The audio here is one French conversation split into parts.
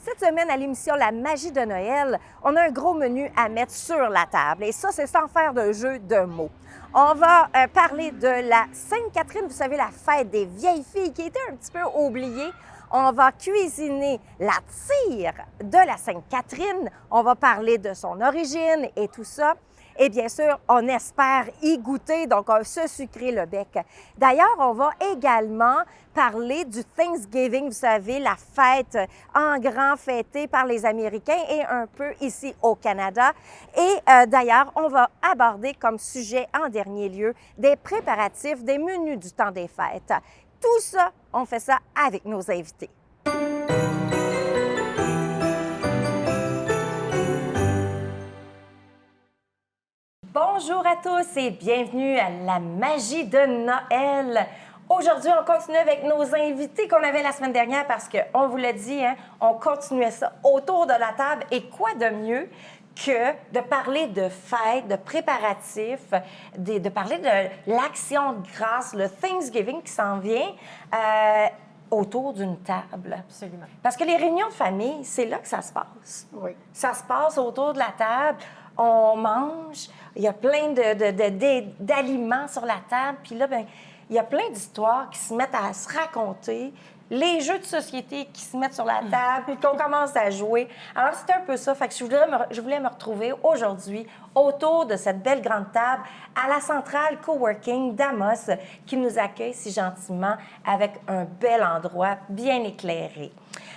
Cette semaine, à l'émission La magie de Noël, on a un gros menu à mettre sur la table. Et ça, c'est sans faire de jeu de mots. On va parler de la Sainte-Catherine, vous savez, la fête des vieilles filles qui était un petit peu oubliée. On va cuisiner la tire de la Sainte-Catherine. On va parler de son origine et tout ça. Et bien sûr, on espère y goûter, donc se sucrer le bec. D'ailleurs, on va également parler du Thanksgiving, vous savez, la fête en grand fêtée par les Américains et un peu ici au Canada. Et d'ailleurs, on va aborder comme sujet en dernier lieu des préparatifs, des menus du temps des fêtes. Tout ça, on fait ça avec nos invités. Bonjour à tous et bienvenue à la magie de Noël. Aujourd'hui, on continue avec nos invités qu'on avait la semaine dernière parce qu'on vous l'a dit, hein, on continuait ça autour de la table. Et quoi de mieux que de parler de fêtes, de préparatifs, de parler de l'Action de grâce, le Thanksgiving qui s'en vient autour d'une table. Absolument. Parce que les réunions de famille, c'est là que ça se passe. Oui. Ça se passe autour de la table, on mange, il y a plein d'aliments sur la table, puis là, bien, il y a plein d'histoires qui se mettent à se raconter, les jeux de société qui se mettent sur la table, puis qu'on commence à jouer. Alors, c'était un peu ça. Fait que je voulais me retrouver aujourd'hui autour de cette belle grande table à la centrale coworking d'Amos qui nous accueille si gentiment avec un bel endroit bien éclairé.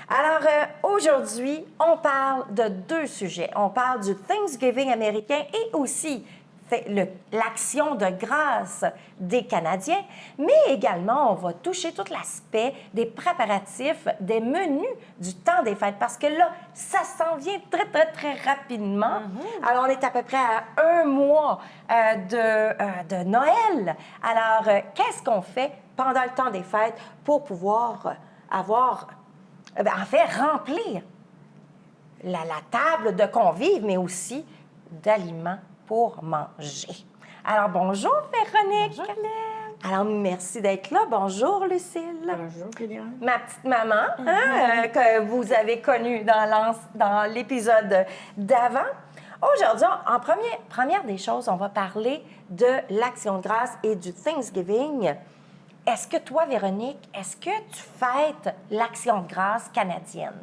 Alors, aujourd'hui, on parle de deux sujets. On parle du Thanksgiving américain et aussi l'Action de grâce des Canadiens, mais également, on va toucher tout l'aspect des préparatifs, des menus du temps des fêtes, parce que là, ça s'en vient très, très, très rapidement. Alors, on est à peu près à un mois de Noël. Alors, qu'est-ce qu'on fait pendant le temps des fêtes pour pouvoir remplir la table de convives, mais aussi d'aliments pour manger. Alors, bonjour, Véronique. Bonjour, Hélène. Alors, merci d'être là. Bonjour, Lucille. Bonjour, Hélène. Ma petite maman, que vous avez connue dans l'épisode d'avant. Aujourd'hui, en première des choses, on va parler de l'Action de grâce et du Thanksgiving. Est-ce que toi, Véronique, est-ce que tu fêtes l'Action de grâce canadienne?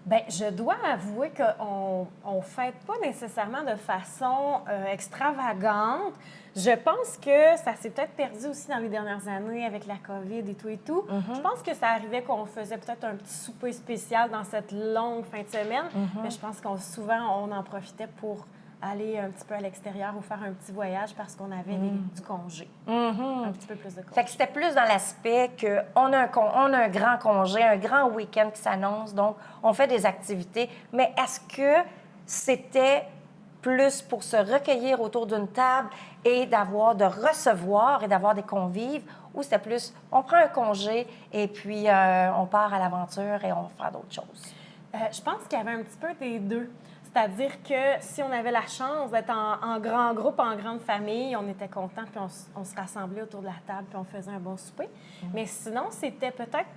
Bien, je dois avouer qu'on ne fête pas nécessairement de façon extravagante. Je pense que ça s'est peut-être perdu aussi dans les dernières années avec la COVID et tout et tout. Je pense que ça arrivait qu'on faisait peut-être un petit souper spécial dans cette longue fin de semaine, mais je pense qu'on souvent, on en profitait pour aller un petit peu à l'extérieur ou faire un petit voyage parce qu'on avait du congé. Un petit peu plus de congé. Fait que c'était plus dans l'aspect qu'on a un grand congé, un grand week-end qui s'annonce, donc on fait des activités. Mais est-ce que c'était plus pour se recueillir autour d'une table et de recevoir et d'avoir des convives, ou c'était plus, on prend un congé et puis on part à l'aventure et on va faire d'autres choses? Je pense qu'il y avait un petit peu des deux. C'est-à-dire que si on avait la chance d'être en grand groupe, en grande famille, on était contents, puis on se rassemblait autour de la table, puis on faisait un bon souper. Mais sinon, c'était peut-être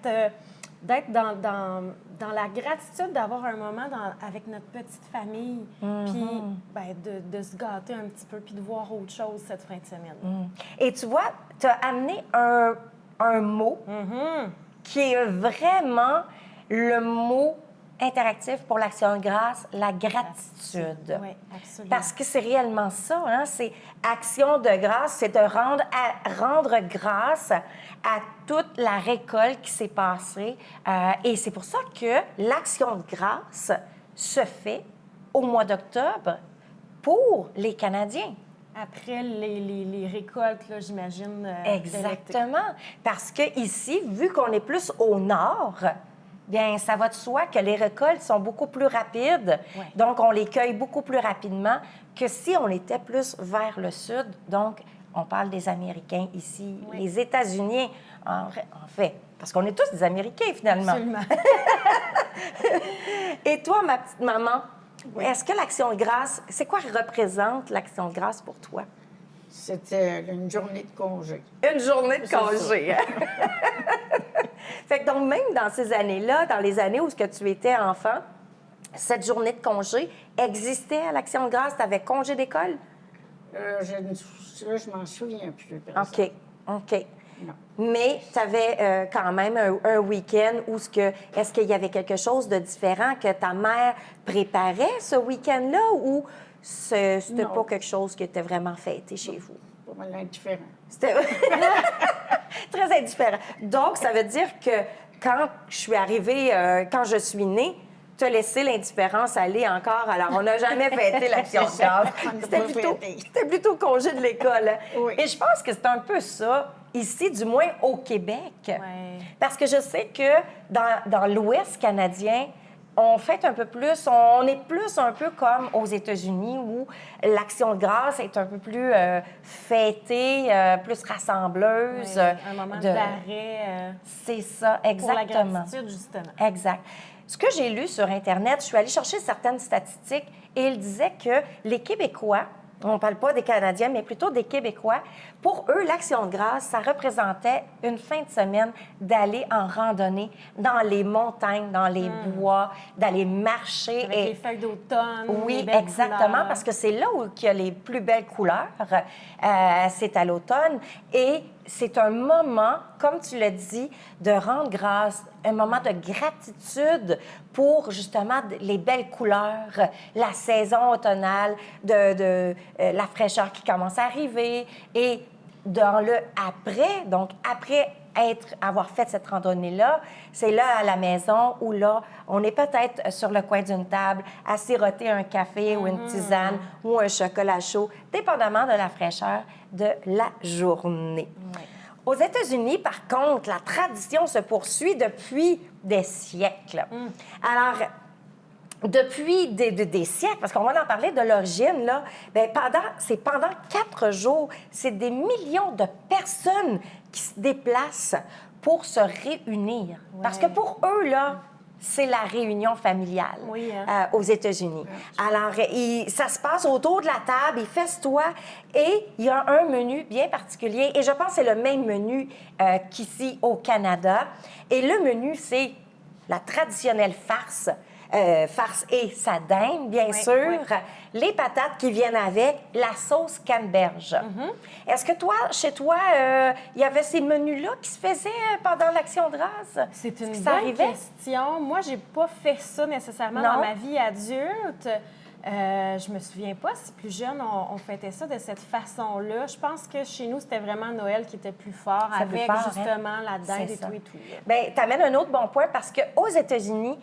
d'être dans la gratitude d'avoir un moment avec notre petite famille, puis de se gâter un petit peu, puis de voir autre chose cette fin de semaine. Et tu vois, tu as amené un mot qui est vraiment le mot interactif pour l'Action de grâce, la gratitude. Oui, absolument. Parce que c'est réellement ça, hein? C'est Action de grâce, c'est de rendre grâce à toute la récolte qui s'est passée. Et c'est pour ça que l'Action de grâce se fait au mois d'octobre pour les Canadiens. Après les récoltes, là, j'imagine. Exactement. Parce que ici, vu qu'on est plus au nord, bien, ça va de soi que les récoltes sont beaucoup plus rapides. Ouais. Donc, on les cueille beaucoup plus rapidement que si on était plus vers le sud. Donc, on parle des Américains ici, les États-Unis, en fait, parce qu'on est tous des Américains, finalement. Absolument. Et toi, ma petite maman, est-ce que l'Action de grâce, c'est quoi représente l'Action de grâce pour toi? C'était une journée de congé. Une journée de congé. Fait que donc, même dans ces années-là, dans les années où tu étais enfant, cette journée de congé existait à l'Action de grâce? Tu avais congé d'école? Je m'en souviens plus. OK. Non. Mais tu avais quand même un week-end où est-ce qu'il y avait quelque chose de différent que ta mère préparait ce week-end-là ou c'était Non. pas quelque chose qui était vraiment fêté chez vous? Pas mal indifférent. C'était très indifférent. Donc, ça veut dire que quand je suis arrivée, quand je suis née, tu as laissé l'indifférence aller encore. Alors, on n'a jamais fêté l'Action de grâce. On n'a pas fêté. C'était plutôt congé de l'école. Hein? Oui. Et je pense que c'est un peu ça, ici, du moins au Québec. Ouais. Parce que je sais que dans l'Ouest canadien, on fête un peu plus, on est plus un peu comme aux États-Unis où l'Action de grâce est un peu plus fêtée, plus rassembleuse. Ouais, un moment d'arrêt C'est ça, pour la exactement. gratitude, justement. Exact. Ce que j'ai lu sur Internet, je suis allée chercher certaines statistiques et il disait que les Québécois, on ne parle pas des Canadiens, mais plutôt des Québécois, pour eux, l'Action de grâce, ça représentait une fin de semaine d'aller en randonnée dans les montagnes, dans les bois, d'aller marcher. Avec les feuilles d'automne. Oui, les belles exactement, couleurs. parce que c'est là où il y a les plus belles couleurs. C'est à l'automne. Et c'est un moment, comme tu l'as dit, de rendre grâce, un moment de gratitude pour justement les belles couleurs, la saison automnale, la fraîcheur qui commence à arriver. Et dans le après, donc après avoir fait cette randonnée-là, c'est là à la maison où là, on est peut-être sur le coin d'une table à siroter un café ou une tisane ou un chocolat chaud, dépendamment de la fraîcheur de la journée. Ouais. Aux États-Unis, par contre, la tradition se poursuit depuis des siècles. Alors, depuis des siècles, parce qu'on va en parler de l'origine, là, bien, pendant 4 jours, c'est des millions de personnes qui se déplacent pour se réunir. Ouais. Parce que pour eux, là, c'est la réunion familiale Oui, hein? aux États-Unis. Alors, ça se passe autour de la table, ils festoient et il y a un menu bien particulier. Et je pense que c'est le même menu qu'ici au Canada. Et le menu, c'est la traditionnelle farce. Farce et sa dinde, bien Oui, sûr, oui. les patates qui viennent avec, la sauce canneberge. Est-ce que toi, chez toi, il y avait ces menus-là qui se faisaient pendant l'Action de grâce? C'est une Est-ce que ça bonne arrivait? question. Moi, j'ai pas fait ça nécessairement Non? dans ma vie adulte. Je me souviens pas si plus jeune, on fêtait ça de cette façon-là. Je pense que chez nous, c'était vraiment Noël qui était plus fort C'est plus avec fort, hein? justement la dinde C'est et ça. tout et tout. là. Bien, tu amènes un autre bon point parce qu'aux États-Unis,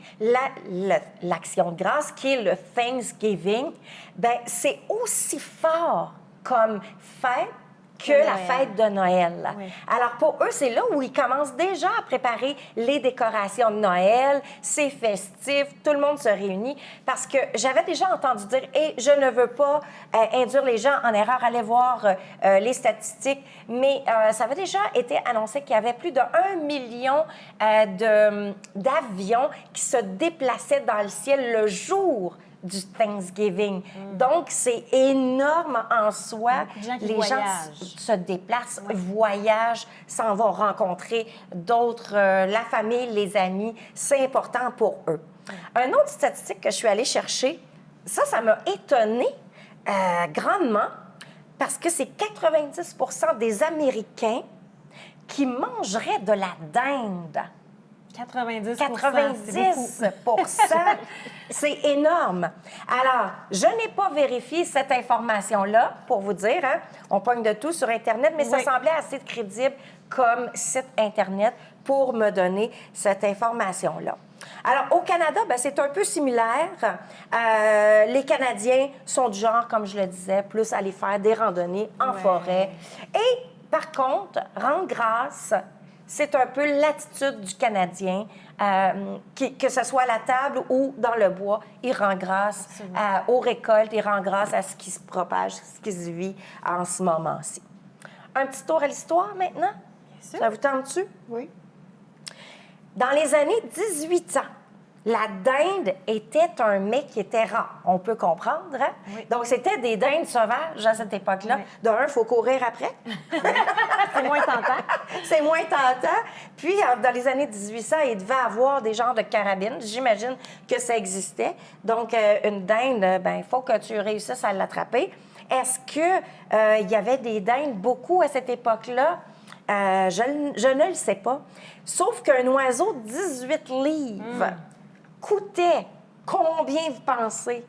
l'Action de grâce, qui est le Thanksgiving, bien, c'est aussi fort comme fête que De la Noël. fête de Noël. Oui. Alors, pour eux, c'est là où ils commencent déjà à préparer les décorations de Noël, c'est festif, tout le monde se réunit, parce que j'avais déjà entendu dire, et je ne veux pas induire les gens en erreur, allez voir les statistiques, mais ça avait déjà été annoncé qu'il y avait plus de 1 million d'avions qui se déplaçaient dans le ciel le jour du Thanksgiving. Donc, c'est énorme en soi. Beaucoup de gens qui Les voyagent. gens se déplacent, voyagent, s'en vont rencontrer d'autres, la famille, les amis. C'est important pour eux. Un autre statistique que je suis allée chercher, ça m'a étonnée grandement parce que c'est 90 des Américains qui mangeraient de la dinde. 90 90 c'est énorme. Alors, je n'ai pas vérifié cette information-là, pour vous dire. Hein? On pogne de tout sur Internet, mais ça Oui. semblait assez crédible comme site Internet pour me donner cette information-là. Alors, au Canada, bien, c'est un peu similaire. Les Canadiens sont du genre, comme je le disais, plus aller faire des randonnées en Ouais. forêt. Et, par contre, rendre grâce, c'est un peu l'attitude du Canadien, que ce soit à la table ou dans le bois. Il rend grâce aux récoltes, il rend grâce à ce qui se propage, ce qui se vit en ce moment-ci. Un petit tour à l'histoire maintenant? sûr. Ça vous tente-tu? Oui. Dans les années 1800, la dinde était un mets qui était rare. On peut comprendre, hein? Oui. Donc, c'était des dindes sauvages à cette époque-là. Oui. D'un, il faut courir après. C'est moins tentant. C'est moins tentant. Puis, dans les années 1800, il devait avoir des genres de carabines. J'imagine que ça existait. Donc, une dinde, il faut que tu réussisses à l'attraper. Est-ce que il y avait des dindes beaucoup à cette époque-là? Je ne le sais pas. Sauf qu'un oiseau de 18 livres coûtait combien, vous pensez?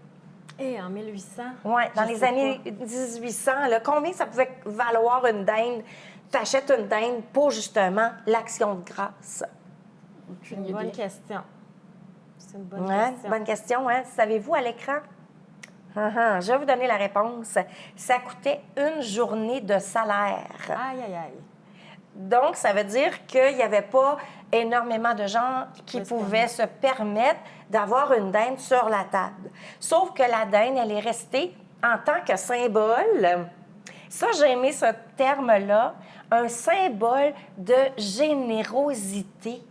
Et en 1800? Oui, dans je les sais années 1800, là, combien ça pouvait valoir une dinde? T'achètes une dinde pour, justement, l'action de grâce. C'est Aucune une bonne idée. question. C'est une bonne Ouais, question. bonne question, hein? Savez-vous à l'écran? Je vais vous donner la réponse. Ça coûtait une journée de salaire. Aïe, aïe, aïe. Donc, ça veut dire qu'il n'y avait pas énormément de gens qui pouvaient se permettre d'avoir une dinde sur la table. Sauf que la dinde, elle est restée en tant que symbole. Ça, j'ai aimé ce terme-là, un symbole de générosité.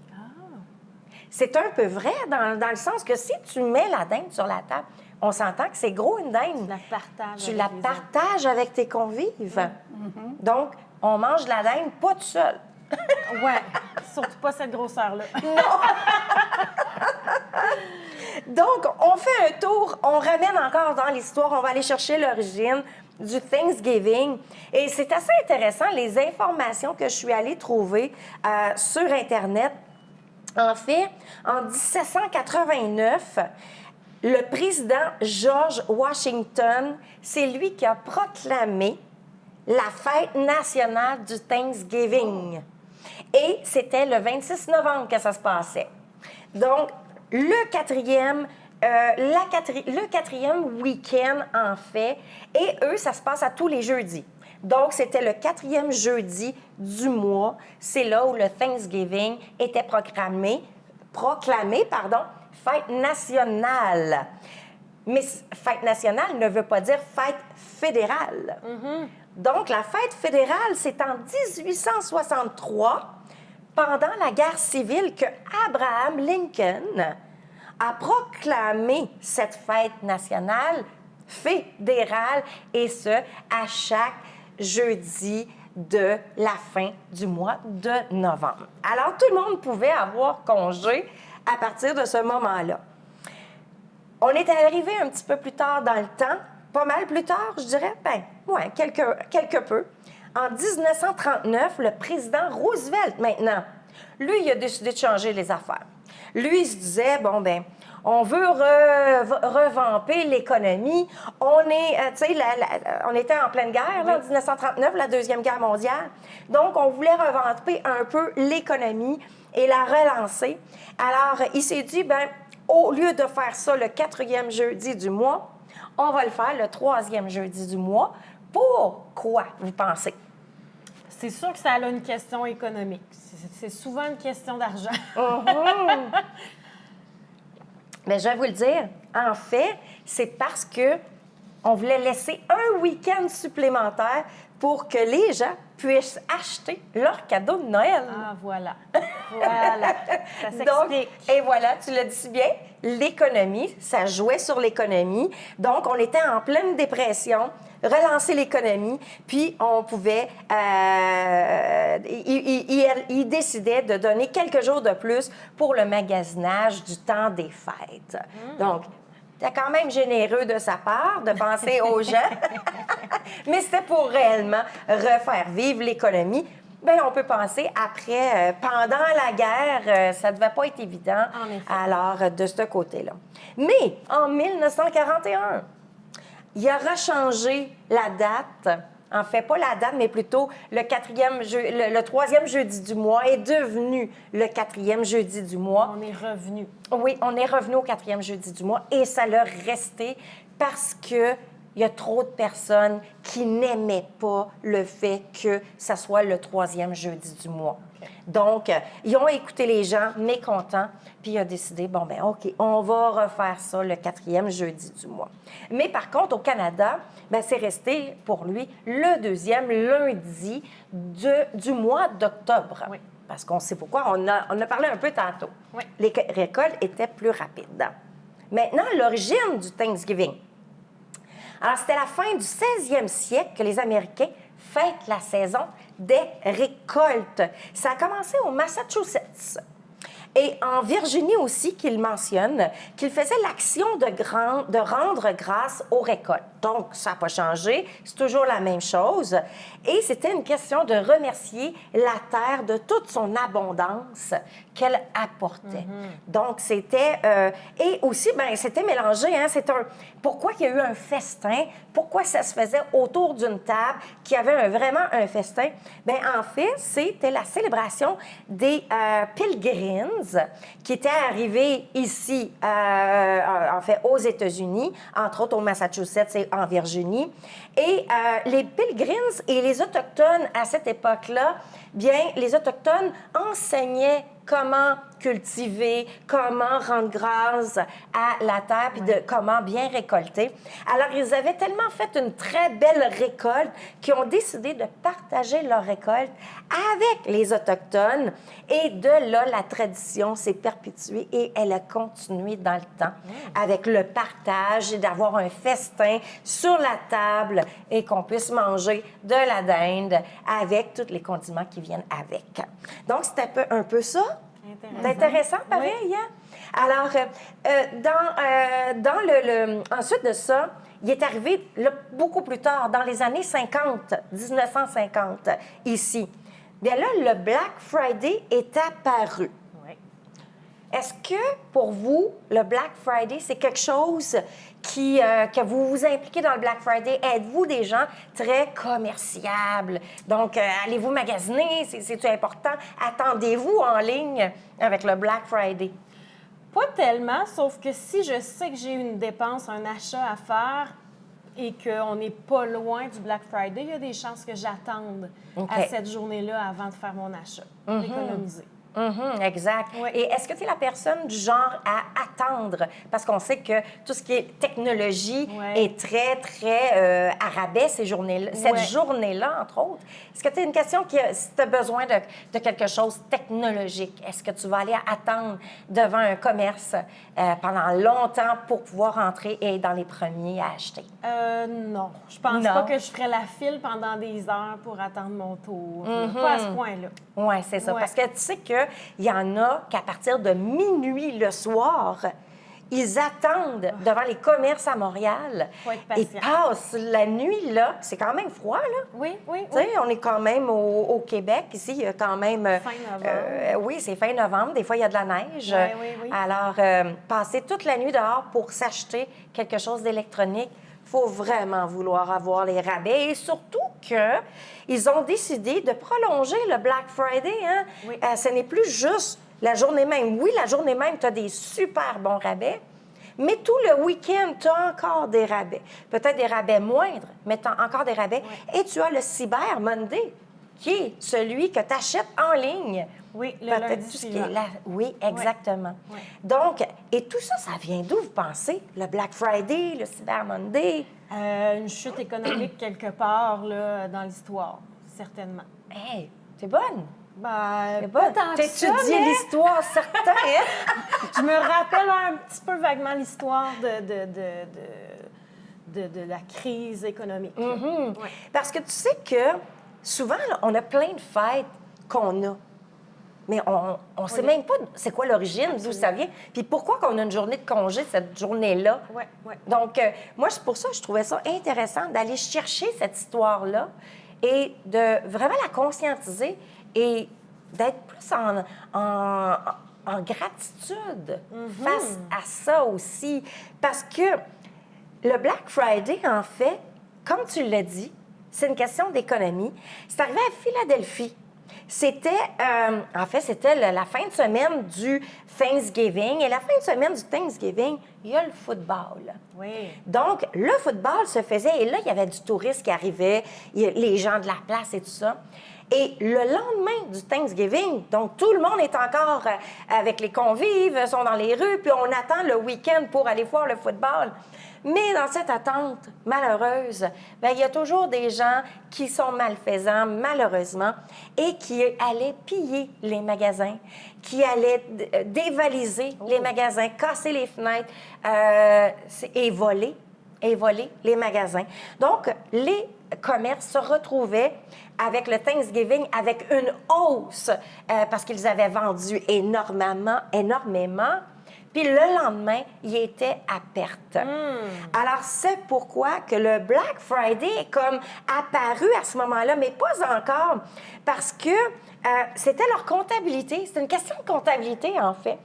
C'est un peu vrai dans le sens que si tu mets la dinde sur la table, on s'entend que c'est gros une dinde. Tu la partages. Tu avec la les partages avec tes convives. Donc, on mange la dinde pas tout seul. autres. Ouais, surtout pas cette grosseur-là. Donc, on fait un tour, on ramène encore dans l'histoire, on va aller chercher l'origine du Thanksgiving. Et c'est assez intéressant, les informations que je suis allée trouver sur Internet. En fait, en 1789, le président George Washington, c'est lui qui a proclamé la fête nationale du Thanksgiving. Et c'était le 26 novembre que ça se passait. Donc, le quatrième week-end, en fait, et eux, ça se passe à tous les jeudis. Donc, c'était le 4e jeudi du mois. C'est là où le Thanksgiving était proclamé, fête nationale. Mais fête nationale ne veut pas dire fête fédérale. Donc, la fête fédérale, c'est en 1863, pendant la guerre civile, que Abraham Lincoln a proclamé cette fête nationale fédérale, et ce, à chaque jeudi de la fin du mois de novembre. Alors, tout le monde pouvait avoir congé à partir de ce moment-là. On est arrivé un petit peu plus tard dans le temps, pas mal plus tard, je dirais, quelque peu. En 1939, le président Roosevelt, maintenant, lui, il a décidé de changer les affaires. Lui, il se disait, on veut revamper l'économie. On était en pleine guerre, là, en 1939, la Deuxième Guerre mondiale. Donc, on voulait revamper un peu l'économie et la relancer. Alors, il s'est dit, au lieu de faire ça le 4e jeudi du mois, on va le faire le 3e jeudi du mois. Pourquoi, vous pensez? C'est sûr que ça a une question économique. C'est souvent une question d'argent. Bien, je vais vous le dire. En fait, c'est parce que on voulait laisser un week-end supplémentaire pour que les gens puissent acheter leurs cadeaux de Noël. Ah, voilà. Voilà. Ça Donc, s'explique. et voilà, tu l'as dit si bien, l'économie, ça jouait sur l'économie. Donc, on était en pleine dépression, relancer l'économie, puis on pouvait... il décidait de donner quelques jours de plus pour le magasinage du temps des fêtes. Donc, c'était quand même généreux de sa part de penser aux gens, mais c'était pour réellement refaire vivre l'économie. Bien, on peut penser après, pendant la guerre, ça ne devait pas être évident. En effet. Alors, de ce côté-là. Mais en 1941, il a rechangé la date. En fait, pas la date, mais plutôt le 3e jeudi du mois est devenu le 4e jeudi du mois. On est revenu. Oui, on est revenu au 4e jeudi du mois et ça l'a resté parce que il y a trop de personnes qui n'aimaient pas le fait que ça soit le 3e jeudi du mois. Donc, ils ont écouté les gens mécontents, puis ils ont décidé, OK, on va refaire ça le 4e jeudi du mois. Mais par contre, au Canada, c'est resté pour lui le 2e lundi du mois d'octobre. Oui. parce qu'on sait pourquoi. On a parlé un peu tantôt. Oui. Les récoltes étaient plus rapides. Maintenant, l'origine du Thanksgiving. Alors, c'était la fin du 16e siècle que les Américains fêtent la saison des récoltes. Ça a commencé au Massachusetts. Et en Virginie aussi, qu'il mentionne qu'il faisait l'action de rendre grâce aux récoltes. Donc, ça n'a pas changé, c'est toujours la même chose. Et c'était une question de remercier la terre de toute son abondance qu'elle apportait. Donc, c'était... et aussi, bien, c'était mélangé, hein, pourquoi il y a eu un festin? Pourquoi ça se faisait autour d'une table qui avait vraiment un festin? Bien, en fait, c'était la célébration des Pilgrims qui étaient arrivés ici, en fait, aux États-Unis, entre autres au Massachusetts et en Virginie. Et les Pilgrims et les Autochtones, à cette époque-là, bien, les Autochtones enseignaient comment cultiver, comment rendre grâce à la terre, puis de comment bien récolter. Alors, ils avaient tellement fait une très belle récolte qu'ils ont décidé de partager leur récolte avec les Autochtones. Et de là, la tradition s'est perpétuée et elle a continué dans le temps avec le partage et d'avoir un festin sur la table et qu'on puisse manger de la dinde avec tous les condiments qui viennent avec. Donc, c'est un peu ça. C'est intéressant, pareil, Oui. hein? Alors, ensuite de ça, il est arrivé là, beaucoup plus tard, dans les années 50, 1950, ici. Bien là, le Black Friday est apparu. Oui. Est-ce que, pour vous, le Black Friday, c'est quelque chose que vous vous impliquez dans le Black Friday? Êtes-vous des gens très commerciables? Donc, allez-vous magasiner? C'est-tu important? Attendez-vous en ligne avec le Black Friday? Pas tellement, sauf que si je sais que j'ai une dépense, un achat à faire et qu'on n'est pas loin du Black Friday, il y a des chances que j'attende à cette journée-là avant de faire mon achat, d'économiser. Exact. Oui. Et est-ce que tu es la personne du genre à attendre? Parce qu'on sait que tout ce qui est technologie est très, très à rabais cette journée-là, entre autres. Est-ce que tu es une question si tu as besoin de quelque chose de technologique, est-ce que tu vas aller attendre devant un commerce pendant longtemps pour pouvoir entrer et être dans les premiers à acheter? Non. Je pense pas que je ferais la file pendant des heures pour attendre mon tour. Pas à ce point-là. Oui, c'est ça. Ouais. Parce que tu sais qu'il y en a qu'à partir de minuit le soir, ils attendent devant les commerces à Montréal. Faut être Ils patient. passent la nuit là. C'est quand même froid, là. Oui. Tu sais, on est quand même au Québec. Ici, il y a quand même... Fin novembre. oui, c'est fin novembre. Des fois, il y a de la neige. Oui. Alors, passer toute la nuit dehors pour s'acheter quelque chose d'électronique, il faut vraiment vouloir avoir les rabais. Et surtout qu'ils ont décidé de prolonger le Black Friday. Hein? Oui. Ce n'est plus juste la journée même. Oui, la journée même, tu as des super bons rabais, mais tout le week-end, tu as encore des rabais. Peut-être des rabais moindres, mais tu as encore des rabais. Oui. Et tu as le Cyber Monday, qui est celui que tu achètes en ligne. Oui, le Peut-être lundi tout ce qui suivant. est là. Oui, exactement. Oui. Donc, et tout ça, ça vient d'où, vous pensez? Le Black Friday, le Cyber Monday? Une chute économique quelque part là, dans l'histoire, certainement. Hey, t'es bonne. Ben, T'es pas bonne. tant que ça, T'étudies mais l'histoire, certain, hein? je me rappelle un petit peu vaguement l'histoire de la crise économique. là. Ouais. Parce que tu sais que souvent, là, on a plein de fêtes qu'on a. Mais on ne sait même pas c'est quoi l'origine, d'où ça vient. Puis pourquoi qu'on a une journée de congé cette journée-là. Oui. Donc, moi, c'est pour ça que je trouvais ça intéressant d'aller chercher cette histoire-là et de vraiment la conscientiser et d'être plus en gratitude face à ça aussi. Parce que le Black Friday, en fait, comme tu l'as dit, c'est une question d'économie. C'est arrivé à Philadelphie. C'était, en fait, c'était la fin de semaine du Thanksgiving. Et la fin de semaine du Thanksgiving, il y a le football. Oui. Donc, le football se faisait, et là, il y avait du tourisme qui arrivait, les gens de la place et tout ça. Et le lendemain du Thanksgiving, donc tout le monde est encore avec les convives, sont dans les rues, puis on attend le week-end pour aller voir le football. Mais dans cette attente malheureuse, bien, il y a toujours des gens qui sont malfaisants, malheureusement, et qui allaient piller les magasins, qui allaient dévaliser les magasins, casser les fenêtres et voler les magasins. Donc, les commerces se retrouvaient avec le Thanksgiving avec une hausse parce qu'ils avaient vendu énormément. Puis le lendemain, il était à perte. Alors, c'est pourquoi que le Black Friday est comme apparu à ce moment-là, mais pas encore, parce que c'était leur comptabilité. C'était une question de comptabilité, en fait.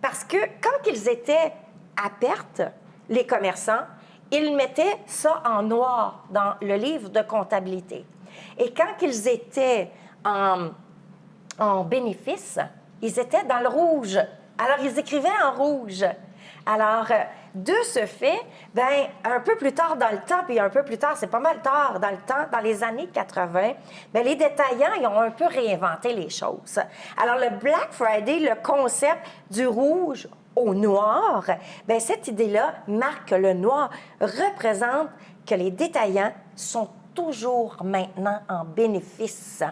Parce que quand ils étaient à perte, les commerçants, ils mettaient ça en noir dans le livre de comptabilité. Et quand ils étaient en bénéfice, ils étaient dans le rouge. Alors, ils écrivaient en rouge. Alors, de ce fait, bien, un peu plus tard dans le temps, puis un peu plus tard, c'est pas mal tard dans le temps, dans les années 80, bien, les détaillants, ils ont un peu réinventé les choses. Alors, le Black Friday, le concept du rouge au noir, bien, cette idée-là marque que le noir représente que les détaillants sont toujours maintenant en bénéfice.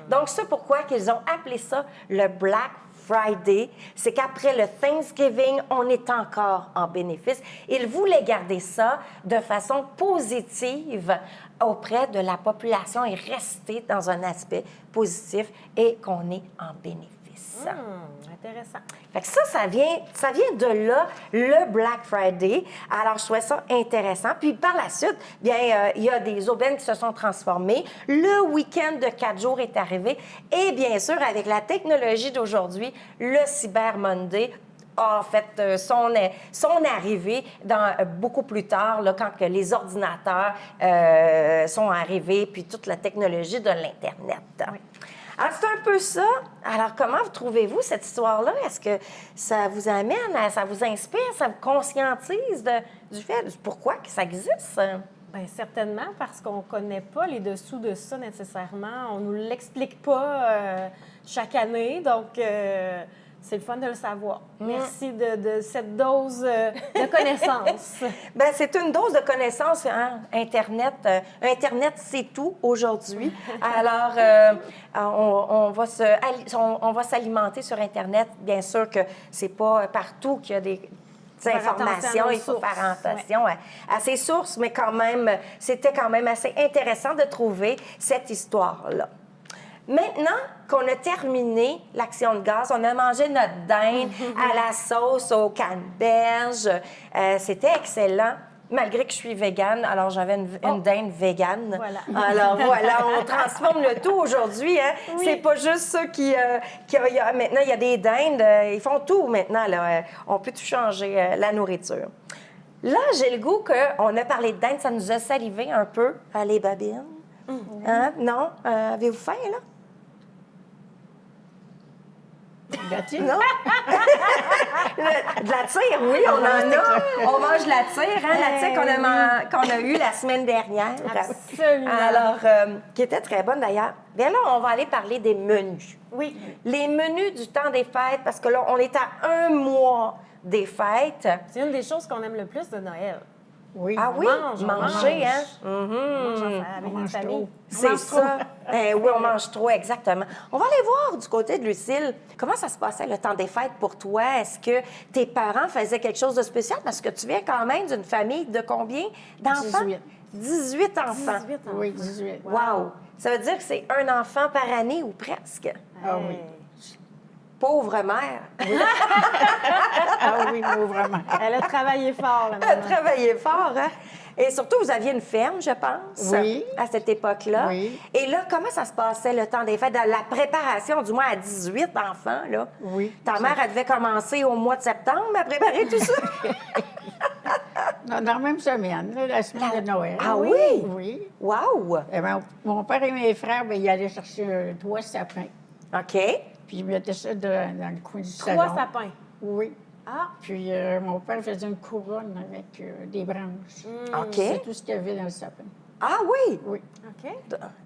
Donc, c'est pourquoi qu'ils ont appelé ça le Black Friday, c'est qu'après le Thanksgiving, on est encore en bénéfice. Ils voulaient garder ça de façon positive auprès de la population et rester dans un aspect positif et qu'on est en bénéfice. Intéressant. Fait que ça vient de là, le Black Friday. Alors, je trouvais ça intéressant. Puis par la suite, bien, il y a des aubaines qui se sont transformées. Le week-end de 4 jours est arrivé. Et bien sûr, avec la technologie d'aujourd'hui, le Cyber Monday a fait son arrivée beaucoup plus tard, là, quand que les ordinateurs sont arrivés, puis toute la technologie de l'Internet. Oui. Alors, c'est un peu ça. Alors, comment vous trouvez-vous cette histoire-là? Est-ce que ça vous amène, ça vous inspire, ça vous conscientise du fait, pourquoi que ça existe? Bien, certainement, parce qu'on ne connaît pas les dessous de ça nécessairement. On ne nous l'explique pas chaque année. Donc, c'est le fun de le savoir. Merci de cette dose de connaissances. Bien, c'est une dose de connaissances, hein? Internet. Internet, c'est tout aujourd'hui. Alors, on va s'alimenter sur Internet. Bien sûr que c'est pas partout qu'il y a des informations. Il faut faire attention à ces sources, mais quand même, c'était quand même assez intéressant de trouver cette histoire-là. Maintenant qu'on a terminé l'action de grâce, on a mangé notre dinde à la sauce aux canneberges. C'était excellent, malgré que je suis végane. Alors, j'avais une dinde végane. Voilà. Alors, voilà, on transforme le tout aujourd'hui. Hein? Oui. C'est pas juste ça maintenant, il y a des dindes. Ils font tout maintenant. Là. On peut tout changer, la nourriture. Là, j'ai le goût qu'on a parlé de dinde. Ça nous a salivé un peu, les babines. Hein? Non? Avez-vous faim, là? Non? De la tire, oui, on en a. On mange la tire, hein, la tire qu'on a eue la semaine dernière. Absolument. Alors, qui était très bonne d'ailleurs. Bien là, on va aller parler des menus. Oui. Les menus du temps des fêtes, parce que là, on est à 1 mois des fêtes. C'est une des choses qu'on aime le plus de Noël. Oui. Ah oui? Manger, hein? On mange avec nos familles. C'est ça. Oui, on mange trop, exactement. On va aller voir du côté de Lucille. Comment ça se passait le temps des fêtes pour toi? Est-ce que tes parents faisaient quelque chose de spécial? Parce que tu viens quand même d'une famille de combien d'enfants? 18. 18 enfants. 18 enfants. Oui, 18. Wow! Ça veut dire que c'est un enfant par année ou presque. Ah oui. Pauvre mère. Ah oui, vraiment. Elle a travaillé fort, la Elle a maman. travaillé fort, hein? Et surtout, vous aviez une ferme, je pense, Oui. à cette époque-là. Oui. Et là, comment ça se passait le temps des fêtes? Dans la préparation, du moins à 18 enfants, là. Oui. Ta mère, elle devait commencer au mois de septembre à préparer tout ça? Dans la même semaine, là, la semaine de Noël. Ah oui? Oui. Wow! Eh bien, mon père et mes frères, bien, ils allaient chercher 3 sapins. OK. Puis ils mettaient ça dans le coin du salon. 3 sapins. Oui. Ah, Puis mon père faisait une couronne avec des branches. OK. C'est tout ce qu'il y avait dans le sapin. Ah oui? Oui. OK.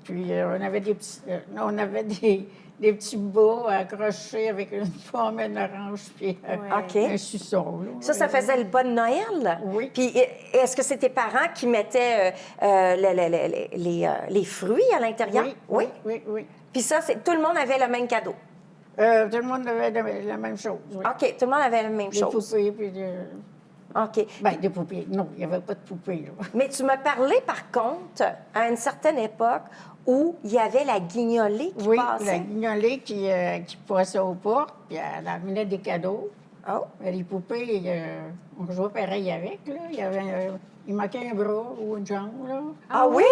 Puis on avait des petits bas accrochés avec une pomme, une orange, puis OK. un suçon. Là. Ça faisait le bas de Noël? Oui. Puis est-ce que c'est tes parents qui mettaient les fruits à l'intérieur? Oui. Puis ça, tout le monde avait le même cadeau? Tout le monde avait la même chose. Oui. OK, tout le monde avait la même Des chose. poupées, puis OK. ben, des poupées. Non, il n'y avait pas de poupées, là. Mais tu m'as parlé, par contre, à une certaine époque, où il y avait la guignolée qui Oui, passait. la guignolée qui passait aux portes, puis elle amenait des cadeaux. Oh. Les poupées, on jouait pareil avec, là. Il manquait un bras ou une jambe, là. Ah oui?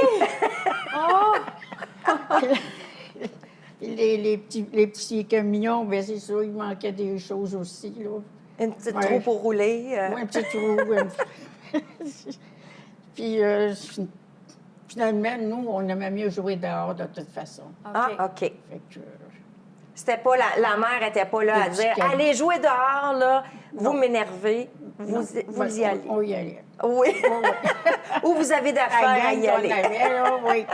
Puis les petits camions, bien, c'est ça, il manquait des choses aussi, là. Une petite Ouais. roue pour rouler. Oui, un petit trou. Puis finalement, nous, on aimait mieux jouer dehors de toute façon. Ah, OK. Fait que, C'était pas la mère n'était pas là à Le dire petit cadeau. allez jouer dehors, là, vous Non. m'énervez, vous ben, y allez. On y allait. Oui. Oui. Ou vous avez d'affaires à y gang aller. qu'on avait, là, oui.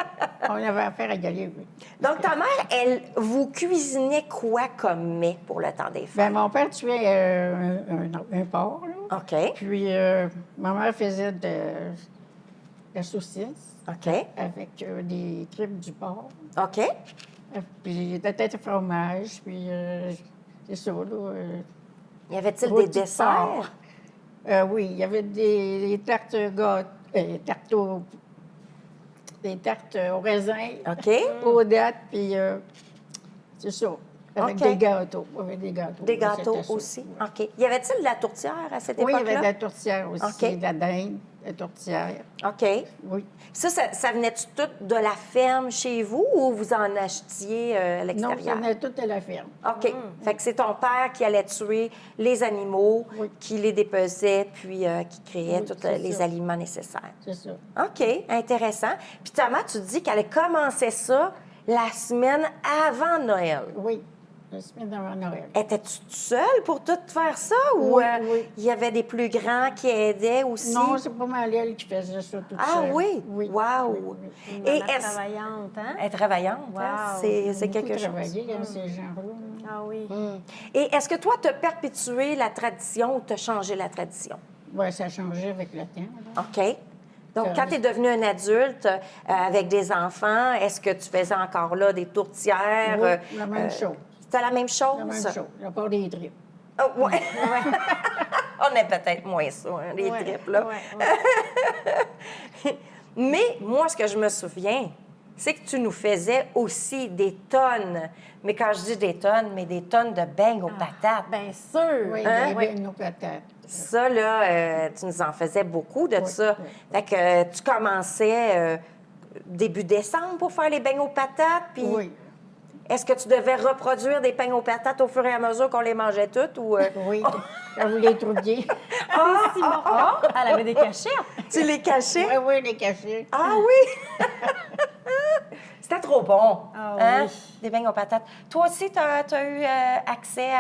On avait affaire à y aller, oui. Donc, ta mère, elle vous cuisinait quoi comme mets pour le temps des fêtes? Ben, mon père tuait un porc, là. OK. Puis ma mère faisait de la saucisse OK. avec des tripes du porc. OK. Puis de la tête de fromage, puis c'est ça, là. Y avait-il rôti des de desserts? porc. Oui, il y avait des tartes des tartes au raisin, OK. aux dattes, puis c'est ça, avec OK. des gâteaux. Avec des gâteaux. Des oui, gâteaux c'était ça, aussi? oui. OK. Y avait-il de la tourtière à cette Oui, il y époque-là? avait de la tourtière aussi, OK. de la dinde, de la tourtière. OK. Oui. Ça venait-tu tout de la ferme chez vous ou vous en achetiez à Non, l'extérieur? ça venait tout à la ferme. OK. Fait que c'est ton père qui allait tuer les animaux, Oui. qui les dépesait, puis qui créait Oui, tous c'est les ça. aliments nécessaires. C'est ça. OK, intéressant. Puis Thomas, tu dis qu'elle commençait ça la semaine avant Noël. Oui, la semaine avant Noël. Étais-tu toute seule pour tout faire ça ou Oui, oui. il y avait des plus grands qui aidaient aussi? Non, c'est pas mal elle qui faisait ça toute Ah seule. oui? Oui. Wow! Oui, oui. Une Et maman est-ce- travaillante, hein? Elle est travaillante, hein? Wow. C'est Beaucoup quelque chose. travaillé, hein, ces gens-là. Ah oui. Et est-ce que toi, tu as perpétué la tradition ou tu as changé la tradition? Oui, ça a changé avec le temps. là. OK. Donc, quand tu es devenu un adulte avec des enfants, est-ce que tu faisais encore là des tourtières? Oui, la même chose. C'était la même chose? La même chose. À part des tripes. Oh, ouais. On est peut-être moins ça, hein, les Ouais, tripes, là. ouais. Mais moi, ce que je me souviens, c'est que tu nous faisais aussi des tonnes, mais quand je dis des tonnes, mais des tonnes de beignes aux patates. Bien sûr. Oui, Hein? des nos patates. Ça, là, tu nous en faisais beaucoup de Oui, ça. oui. Fait que tu commençais début décembre pour faire les beignes aux patates, puis Oui. est-ce que tu devais reproduire des beignes aux patates au fur et à mesure qu'on les mangeait toutes, ou Oui, quand vous les trouviez. Ah, elle avait des cachettes. tu les cachais? Oui, les cachets. Ah oui! C'était trop bon. Ah hein? oui. Des beignes aux patates. Toi aussi, tu as eu accès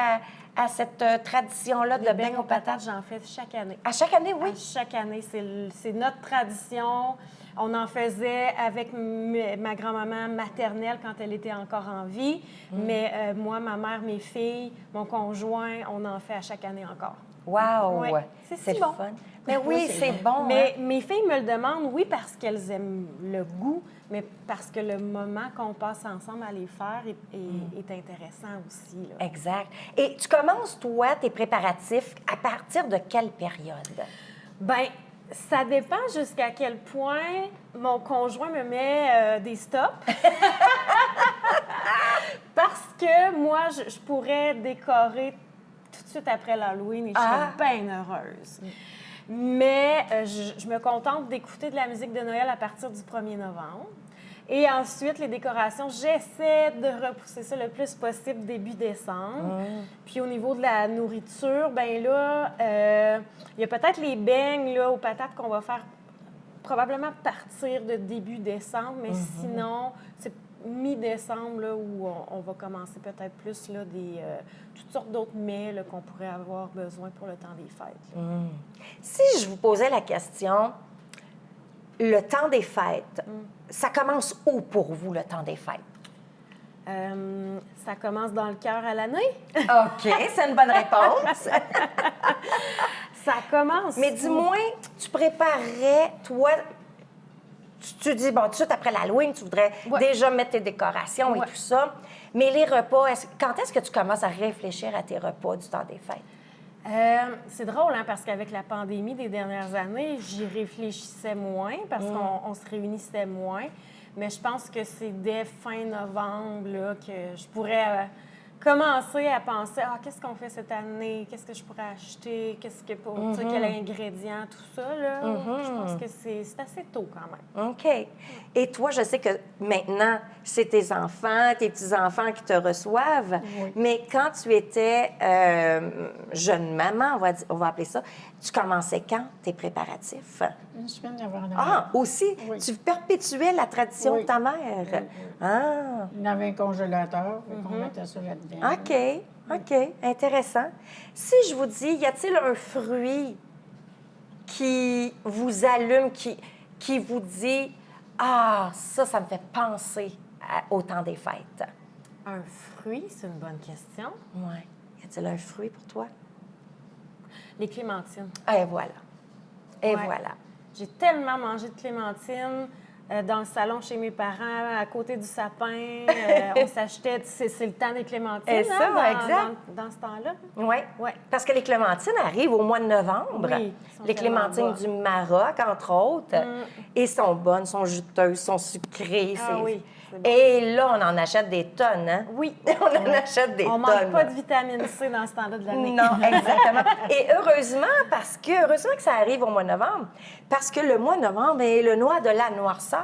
à cette tradition-là de Les beignes aux patates? j'en fais chaque année. À chaque année, oui. À chaque année, c'est notre tradition. On en faisait avec ma grand-maman maternelle quand elle était encore en vie. Mais moi, ma mère, mes filles, mon conjoint, on en fait à chaque année encore. Wow! Ouais. C'est si le bon. fun. Mais oui, c'est c'est bon. Mais hein? mes filles me le demandent, oui, parce qu'elles aiment le goût, mais parce que le moment qu'on passe ensemble à les faire est intéressant aussi. Là. Exact. Et tu commences, toi, tes préparatifs à partir de quelle période? Bien, ça dépend jusqu'à quel point mon conjoint me met des stops. Parce que moi, je pourrais décorer tout de suite après l'Halloween et je serais bien heureuse. Mais je me contente d'écouter de la musique de Noël à partir du 1er novembre. Et ensuite, les décorations, j'essaie de repousser ça le plus possible début décembre. Puis au niveau de la nourriture, bien là, il y a peut-être les beignes là, aux patates qu'on va faire probablement partir de début décembre, mais sinon, c'est mi-décembre là, où on va commencer peut-être plus là, toutes sortes d'autres mets là, qu'on pourrait avoir besoin pour le temps des fêtes. Là. Si je vous posais la question, le temps des fêtes, ça commence où pour vous, le temps des fêtes? Ça commence dans le cœur à l'année. OK, c'est une bonne réponse. Ça commence. Mais dis-moi, tu préparais, toi, tu dis, bon, tout de suite après l'Halloween, tu voudrais Ouais. déjà mettre tes décorations et Ouais. tout ça. Mais les repas, quand est-ce que tu commences à réfléchir à tes repas du temps des fêtes? C'est drôle, hein, parce qu'avec la pandémie des dernières années, j'y réfléchissais moins parce qu'on se réunissait moins. Mais je pense que c'est dès fin novembre là, que je pourrais commencer à penser qu'est-ce qu'on fait cette année, qu'est-ce que je pourrais acheter, qu'est-ce que pour tu sais, quel ingrédient, tout ça. Là. Je pense que c'est assez tôt quand même. OK. Et toi, je sais que maintenant, c'est tes enfants, tes petits-enfants qui te reçoivent. Oui. Mais quand tu étais jeune maman, on va appeler ça, tu commençais quand tes préparatifs? Une semaine avant Noël. Ah, aussi? Oui. Tu perpétuais la tradition Oui. de ta mère? Oui. Ah, Il y avait un congélateur, on mettait ça là-dedans. OK. OK. Intéressant. Si je vous dis, y a-t-il un fruit qui vous allume, qui vous dit ça me fait penser au temps des fêtes? Un fruit, c'est une bonne question. Oui. Y a-t-il un fruit pour toi? Les clémentines. Et voilà. Et Ouais. voilà. J'ai tellement mangé de clémentines dans le salon chez mes parents, à côté du sapin. On s'achetait, c'est le temps des clémentines, Et ça, exact. dans ce temps-là. Oui. Ouais. Parce que les clémentines arrivent au mois de novembre. Oui, sont Les tellement clémentines bonnes. du Maroc, entre autres. Et sont bonnes, sont juteuses, sont sucrées. Ah oui, c'est bon. Et là, on en achète des tonnes, hein? Oui. On en achète des On tonnes. manque pas de vitamine C dans ce temps-là de l'année. Non, exactement. Et heureusement que ça arrive au mois de novembre, parce que le mois de novembre est le mois de la noirceur,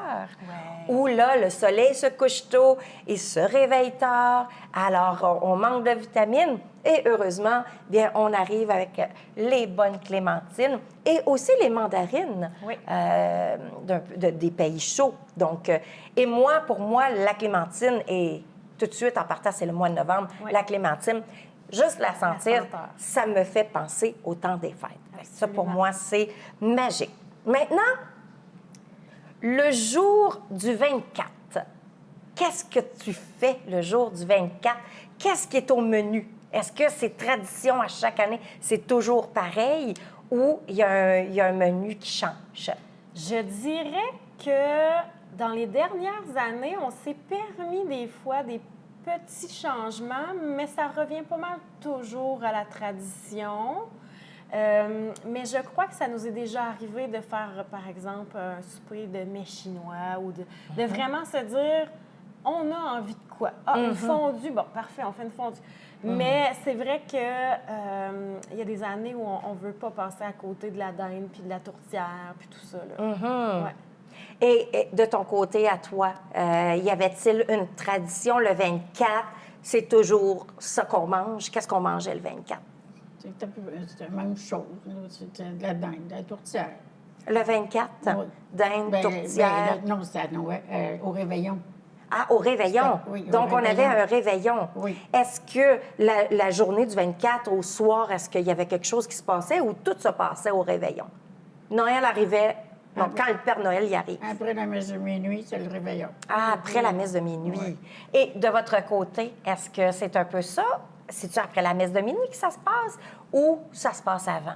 où là, le soleil se couche tôt et se réveille tard, alors on manque de vitamines. Et heureusement, bien, on arrive avec les bonnes clémentines et aussi les mandarines Oui. des pays chauds. Donc, et moi, pour moi, la clémentine est tout de suite, en partant, c'est le mois de novembre, Oui. la clémentine, juste la sentir, senteur. ça me fait penser au temps des fêtes. Ça, pour Absolument. moi, c'est magique. Maintenant, le jour du 24, qu'est-ce que tu fais le jour du 24? Qu'est-ce qui est au menu? Est-ce que c'est tradition à chaque année, c'est toujours pareil ou il y a un menu qui change? Je dirais que dans les dernières années, on s'est permis des fois des petits changements, mais ça revient pas mal toujours à la tradition. Mais je crois que ça nous est déjà arrivé de faire, par exemple, un souper de mets chinois ou de vraiment se dire, on a envie de quoi? Une fondue, bon, parfait, on fait une fondue. Mais c'est vrai que il y a des années où on veut pas passer à côté de la dinde, puis de la tourtière, puis tout ça. Là. Ouais. Et de ton côté, à toi, y avait-il une tradition le 24? C'est toujours ça qu'on mange. Qu'est-ce qu'on mangeait le 24? C'était la même chose. là. C'était de la dinde, de la tourtière. Le 24? Oui. Dinde, tourtière. Non, c'était à Noël, au réveillon. Ah, au réveillon. Oui, au Donc, on avait réveillon. un réveillon. Oui. Est-ce que la journée du 24, au soir, est-ce qu'il y avait quelque chose qui se passait ou tout se passait au réveillon? Noël arrivait... Donc, quand le Père Noël y arrive. Après la messe de minuit, c'est le réveillon. Ah, après la messe de minuit. Oui. Et de votre côté, est-ce que c'est un peu ça? C'est-tu après la messe de minuit que ça se passe ou ça se passe avant?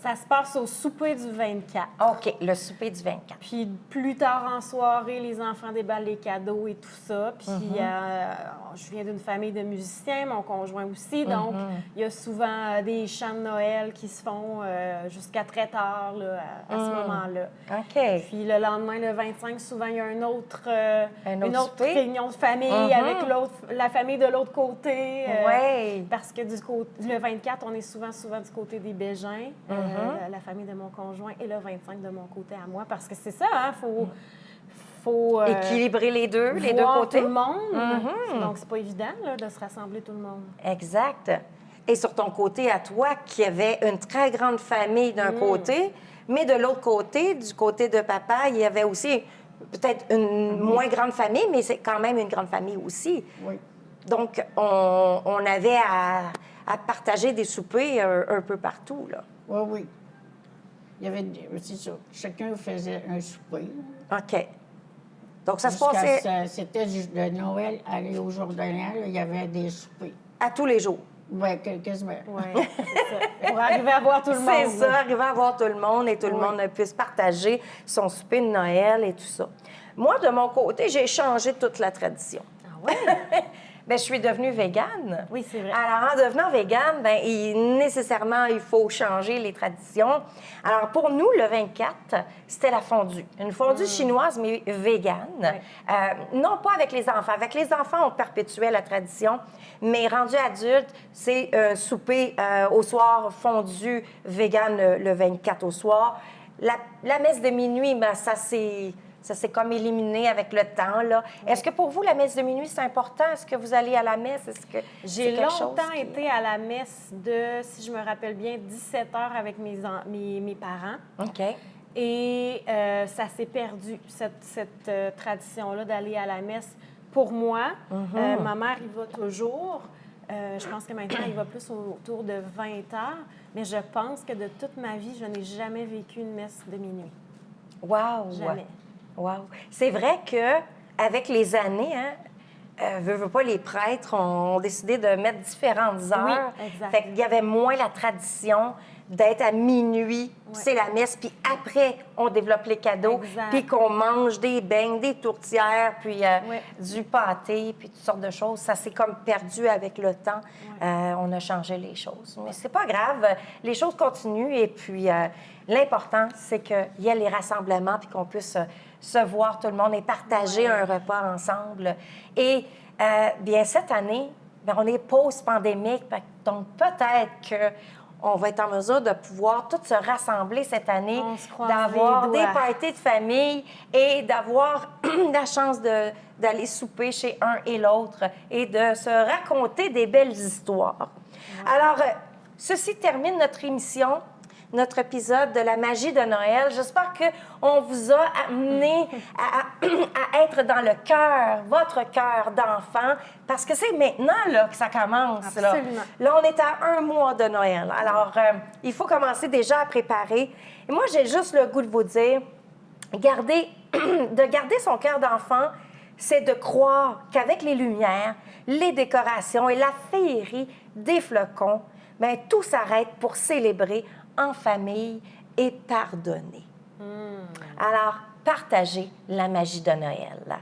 Ça se passe au souper du 24. OK, le souper du 24. Puis plus tard en soirée, les enfants déballent les cadeaux et tout ça. Puis je viens d'une famille de musiciens, mon conjoint aussi. Donc, il y a souvent des chants de Noël qui se font jusqu'à très tard là, à ce moment-là. OK. Puis le lendemain, le 25, souvent, il y a une autre souper? réunion de famille avec la famille de l'autre côté. Oui. Parce que le 24, on est souvent du côté des Bégins, la famille de mon conjoint, et le 25 de mon côté à moi. Parce que c'est ça, hein, faut Équilibrer les deux voir côtés. tout le monde. Donc, c'est pas évident là, de se rassembler tout le monde. Exact. Et sur ton côté, à toi, qui avait une très grande famille d'un côté, mais de l'autre côté, du côté de papa, il y avait aussi peut-être une moins grande famille, mais c'est quand même une grande famille aussi. Oui. Donc, on avait à partager des soupers un peu partout, là. Oui, oui. il y avait, c'est ça, chacun faisait un souper. OK. Donc, ça se Jusqu'à passait C'était de Noël, aller au jour de l'an, il y avait des soupers. à tous les jours. Oui, quasiment. Oui, c'est ça. Pour arriver à voir tout le monde. C'est ça, arriver à voir tout le monde et tout le monde puisse partager son souper de Noël et tout ça. Moi, de mon côté, j'ai changé toute la tradition. Ah ouais? Bien, je suis devenue végane. Oui, c'est vrai. Alors, en devenant végane, bien, nécessairement, il faut changer les traditions. Alors, pour nous, le 24, c'était la fondue. Une fondue chinoise, mais végane. Non pas avec les enfants. Avec les enfants, on perpétuait la tradition. Mais rendu adulte, c'est souper au soir, fondue végane le 24 au soir. La messe de minuit, bien, ça s'est comme éliminé avec le temps, là. Est-ce que pour vous, la messe de minuit, c'est important? Est-ce que vous allez à la messe? Est-ce que J'ai c'est quelque chose longtemps qui- été à la messe de, si je me rappelle bien, 17 heures avec mes parents. OK. Et ça s'est perdu, cette tradition-là d'aller à la messe. Pour moi, ma mère y va toujours. Je pense que maintenant, il va plus autour de 20 heures. Mais je pense que de toute ma vie, je n'ai jamais vécu une messe de minuit. Wow! Jamais. Wow! C'est vrai que avec les années, hein, veut pas, les prêtres ont décidé de mettre différentes heures. Oui, exact. Fait qu'il y avait moins la tradition d'être à minuit, c'est la messe, puis après, on développe les cadeaux, Exact. puis qu'on mange des beignes, des tourtières, puis Ouais. du pâté, puis toutes sortes de choses. Ça s'est comme perdu avec le temps. On a changé les choses. Mais c'est pas grave, les choses continuent, et puis l'important, c'est qu'il y ait les rassemblements, puis qu'on puisse se voir tout le monde et partager un repas ensemble. Et bien, cette année, bien, on est post-pandémique, donc peut-être qu'on va être en mesure de pouvoir tous se rassembler cette année, On se croise d'avoir les des doigts. parties de famille et d'avoir la chance d'aller souper chez un et l'autre et de se raconter des belles histoires. Alors, ceci termine notre émission, notre épisode de la magie de Noël. J'espère qu'on vous a amené à être dans le cœur, votre cœur d'enfant, parce que c'est maintenant là, que ça commence. Absolument. Là, on est à 1 mois de Noël. Alors, il faut commencer déjà à préparer. Et moi, j'ai juste le goût de vous dire, de garder son cœur d'enfant, c'est de croire qu'avec les lumières, les décorations et la féerie des flocons, bien, tout s'arrête pour célébrer en famille et pardonner. Alors, partagez la magie de Noël.